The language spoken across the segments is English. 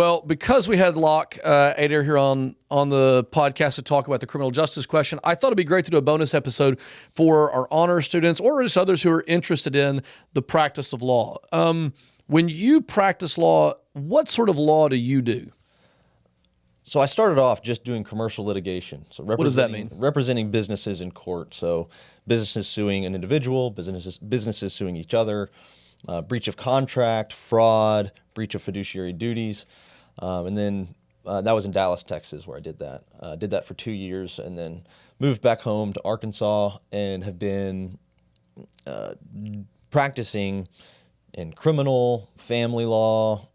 Well, because we had Locke Adair here on the podcast to talk about the criminal justice question, I thought it'd be great to do a bonus episode for our honor students or just others who are interested in the practice of law. When you practice law, what sort of law do you do? So I started off just doing commercial litigation. So what does that mean? Representing businesses in court. So businesses suing an individual, businesses suing each other, breach of contract, fraud, breach of fiduciary duties. And then that was in Dallas, Texas, where I did that. Did that for 2 years and then moved back home to Arkansas and have been practicing in criminal, family law,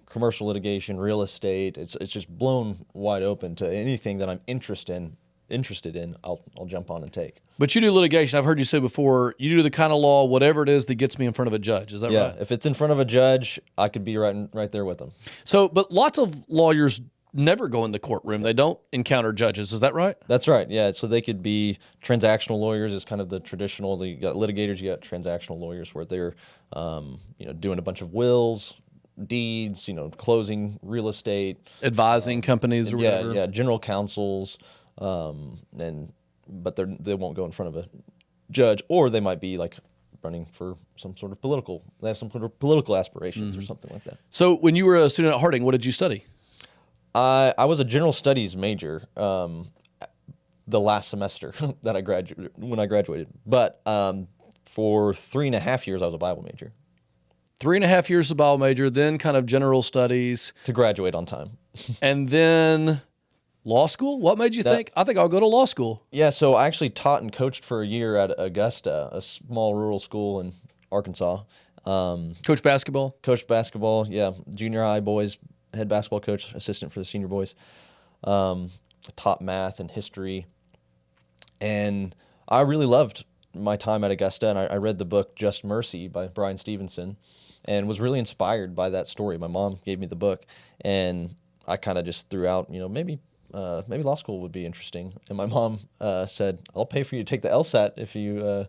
commercial litigation, real estate. It's just blown wide open to anything that I'm interested in. I'll jump on and take. But you do litigation. I've heard you say before, you do the kind of law, whatever it is that gets me in front of a judge. Is that right? Yeah, if it's in front of a judge, I could be right there with them. So, but lots of lawyers never go in the courtroom. They don't encounter judges. Is that right? That's right. Yeah. So they could be transactional lawyers is kind of the traditional. You got litigators, you got transactional lawyers where they're, doing a bunch of wills, deeds, closing real estate, advising companies or whatever. Yeah, general counsels, but they won't go in front of a judge, or they might be like running for some sort of they have some sort of political aspirations or something like that. So when you were a student at Harding, what did you study? I was a general studies major the last semester that when I graduated, but for 3.5 years I was a Bible major. 3.5 years of Bible major, then kind of general studies. To graduate on time. And then law school? What made you think, I think I'll go to law school? Yeah, so I actually taught and coached for a year at Augusta, a small rural school in Arkansas. Coach basketball? Coached basketball, yeah. Junior high boys, head basketball coach, assistant for the senior boys. Taught math and history. And I really loved my time at Augusta, and I read the book Just Mercy by Brian Stevenson and was really inspired by that story. My mom gave me the book, and I kind of just threw out, maybe law school would be interesting. And my mom said, "I'll pay for you to take the LSAT if you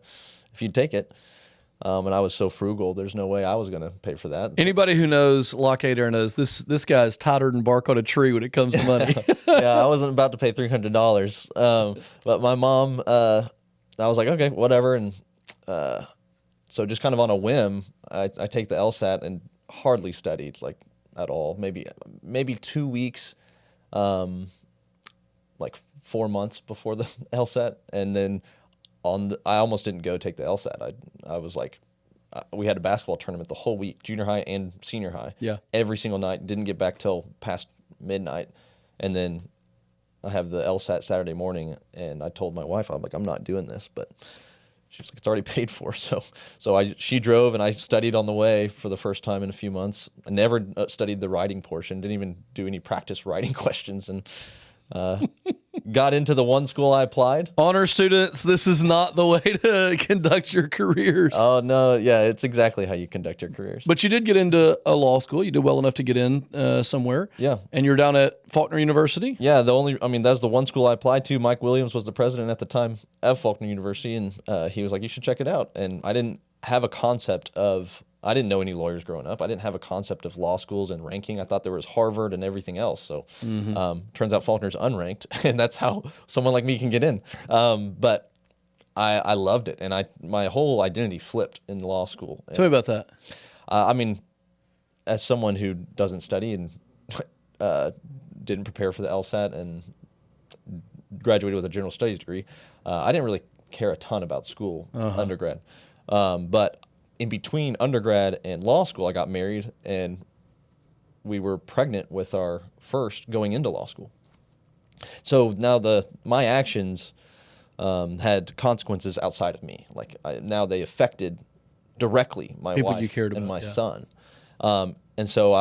take it." And I was so frugal, there's no way I was going to pay for that. Anybody who knows Locke Adair knows this guy's tighter than bark on a tree when it comes to money. Yeah, I wasn't about to pay $300. But my mom, I was like, okay, whatever. And so just kind of on a whim, I take the LSAT and hardly studied, like at all. Maybe 2 weeks, like 4 months before the LSAT. And then I almost didn't go take the LSAT. I was like, we had a basketball tournament the whole week, junior high and senior high. Yeah. Every single night. Didn't get back till past midnight. And then I have the LSAT Saturday morning, and I told my wife, I'm like, I'm not doing this, but she's like, it's already paid for. So she drove, and I studied on the way for the first time in a few months. I never studied the writing portion, didn't even do any practice writing questions, and got into the one school I applied. Honor students, this is not the way to conduct your careers. Oh, no. Yeah, it's exactly how you conduct your careers. But you did get into a law school. You did well enough to get in somewhere. Yeah. And you're down at Faulkner University? Yeah, that's the one school I applied to. Mike Williams was the president at the time of Faulkner University, and he was like, you should check it out. And I didn't know any lawyers growing up. I didn't have a concept of law schools and ranking. I thought there was Harvard and everything else. So turns out Faulkner's unranked, and that's how someone like me can get in. But I loved it, and my whole identity flipped in law school. Tell me about that. As someone who doesn't study and didn't prepare for the LSAT and graduated with a general studies degree, I didn't really care a ton about school, undergrad. But in between undergrad and law school, I got married, and we were pregnant with our first going into law school. So now my actions had consequences outside of me. Like now they affected directly my People wife you cared and about, my yeah. son. And so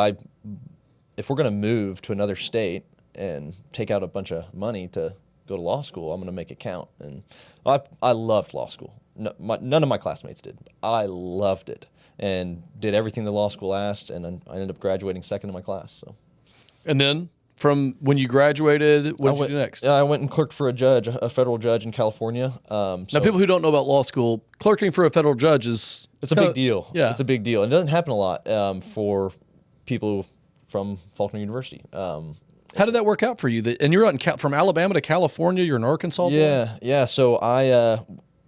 if we're going to move to another state and take out a bunch of money to go to law school, I'm going to make it count. And I loved law school. No, none of my classmates did. I loved it and did everything the law school asked, and I ended up graduating second in my class. So, and then from when you graduated, what did you do next? I went and clerked for a federal judge in California. Now, people who don't know about law school, clerking for a federal judge it's a big deal. Yeah, it's a big deal. It doesn't happen a lot for people from Faulkner University. How did that work out for you? And you're out from Alabama to California. You're in Arkansas. Yeah. So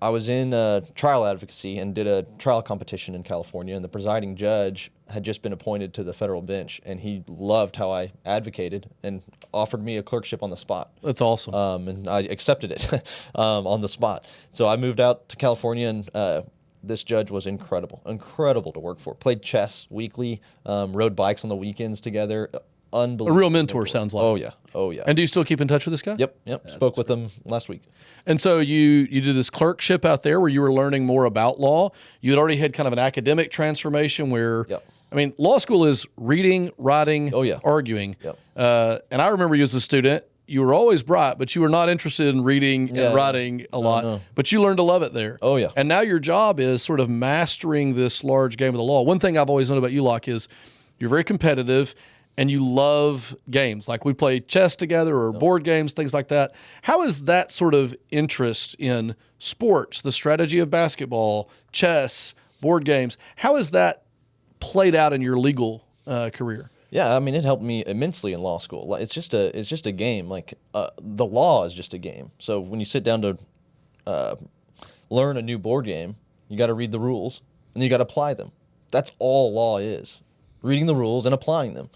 I was in trial advocacy and did a trial competition in California, and the presiding judge had just been appointed to the federal bench, and he loved how I advocated and offered me a clerkship on the spot. That's awesome. And I accepted it on the spot. So I moved out to California, and this judge was incredible to work for. Played chess weekly, rode bikes on the weekends together. Unbelievable. A real mentor, sounds like. Oh yeah. And do you still keep in touch with this guy? Yep. Spoke with him last week. And so you did this clerkship out there where you were learning more about law. You had already had kind of an academic transformation where, I mean, law school is reading, writing, arguing. And I remember you as a student, you were always bright, but you were not interested in reading and writing a lot. No. But you learned to love it there. Oh, yeah. And now your job is sort of mastering this large game of the law. One thing I've always known about you, Locke, is you're very competitive and you love games. Like we play chess together or board games, things like that. How is that sort of interest in sports, the strategy of basketball, chess, board games, how is that played out in your legal career? Yeah, I mean, it helped me immensely in law school. It's just a game. Like the law is just a game. So when you sit down to learn a new board game, you got to read the rules and you got to apply them. That's all law is: reading the rules and applying them.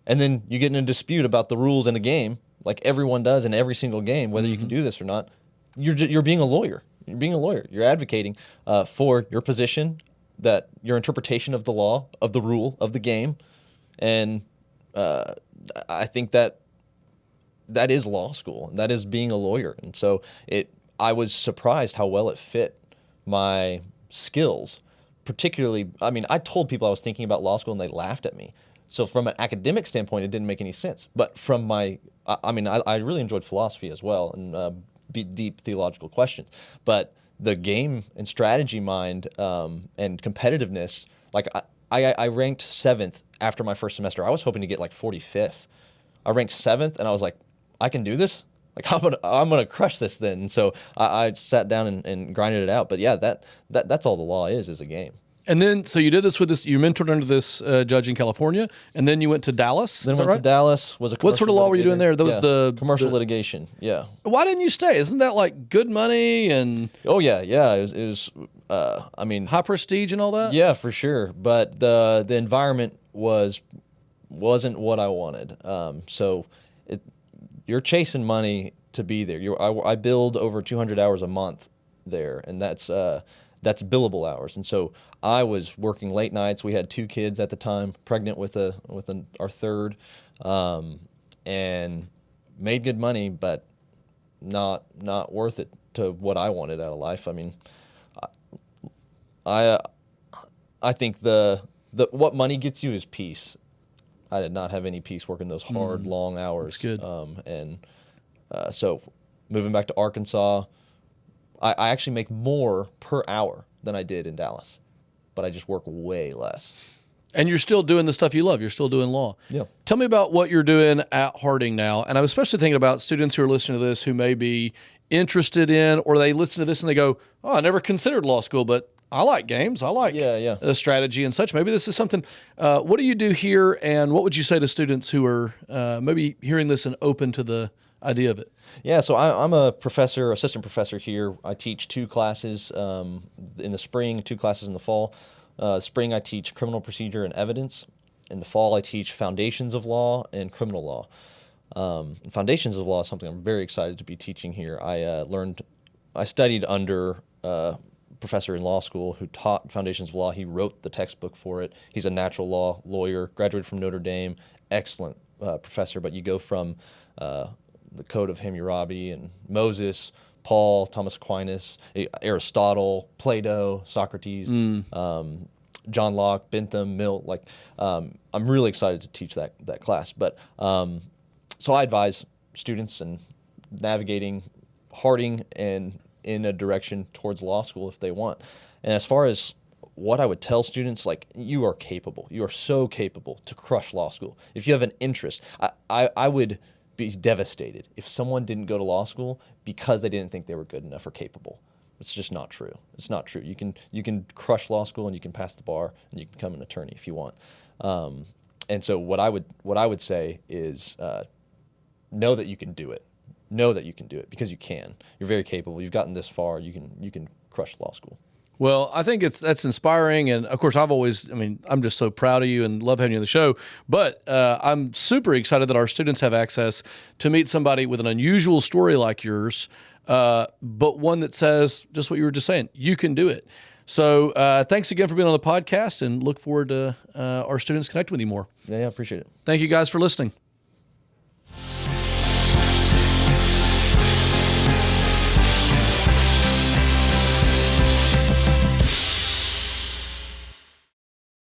And then you get in a dispute about the rules in a game, like everyone does in every single game, whether you can do this or not. You're being a lawyer. You're being a lawyer. You're advocating for your position, that your interpretation of the law, of the rule, of the game. And I think that is law school. That is being a lawyer. And so I was surprised how well it fit my skills. Particularly, I mean, I told people I was thinking about law school and they laughed at me. So from an academic standpoint, it didn't make any sense. But from I really enjoyed philosophy as well and deep theological questions. But the game and strategy mind and competitiveness, like I ranked 7th after my first semester. I was hoping to get like 45th. I ranked 7th, and I was like, I can do this. Like I'm gonna crush this then. And so I sat down and grinded it out. But yeah, that's all the law is a game. And then, so you did this with this, you mentored under this judge in California, and then you went to Dallas. Then went to Dallas. Was a what sort of law were you doing there? The commercial litigation. Yeah. Why didn't you stay? Isn't that like good money and? Oh yeah. It was. I mean, high prestige and all that. Yeah, for sure. But the environment wasn't what I wanted. So you're chasing money to be there. I billed over 200 hours a month there, and that's billable hours. And so I was working late nights. We had 2 kids at the time, pregnant with our third, and made good money, but not worth it to what I wanted out of life. I mean, I think the what money gets you is peace. I did not have any peace working those hard, long hours. That's good. So moving back to Arkansas, I actually make more per hour than I did in Dallas, but I just work way less. And you're still doing the stuff you love. You're still doing law. Yeah. Tell me about what you're doing at Harding now. And I'm especially thinking about students who are listening to this who may be interested in, or they listen to this and they go, oh, I never considered law school, but I like games. I like strategy and such. Maybe this is something. What do you do here, and what would you say to students who are maybe hearing this and open to the idea of it? Yeah, so I'm a professor, assistant professor here. I teach 2 classes in the spring, 2 classes in the fall. Spring, I teach criminal procedure and evidence. In the fall, I teach foundations of law and criminal law. Foundations of law is something I'm very excited to be teaching here. I studied under professor in law school who taught foundations of law. He wrote the textbook for it. He's a natural law lawyer, graduated from Notre Dame, excellent professor. But you go from the Code of Hammurabi and Moses, Paul, Thomas Aquinas, Aristotle, Plato, Socrates, John Locke, Bentham, Mill. I'm really excited to teach that class. But so I advise students in navigating Harding and in a direction towards law school if they want. And as far as what I would tell students, like, you are capable. You are so capable to crush law school. If you have an interest, I would be devastated if someone didn't go to law school because they didn't think they were good enough or capable. It's just not true. It's not true. You can crush law school and you can pass the bar and you can become an attorney if you want. And so what I would say is know that you can do it. Know that you can do it because you can. You're very capable. You've gotten this far. You can crush law school. Well, I think that's inspiring. And of course, I'm just so proud of you and love having you on the show. But I'm super excited that our students have access to meet somebody with an unusual story like yours, but one that says just what you were just saying, you can do it. So thanks again for being on the podcast, and look forward to our students connecting with you more. Yeah, I appreciate it. Thank you guys for listening.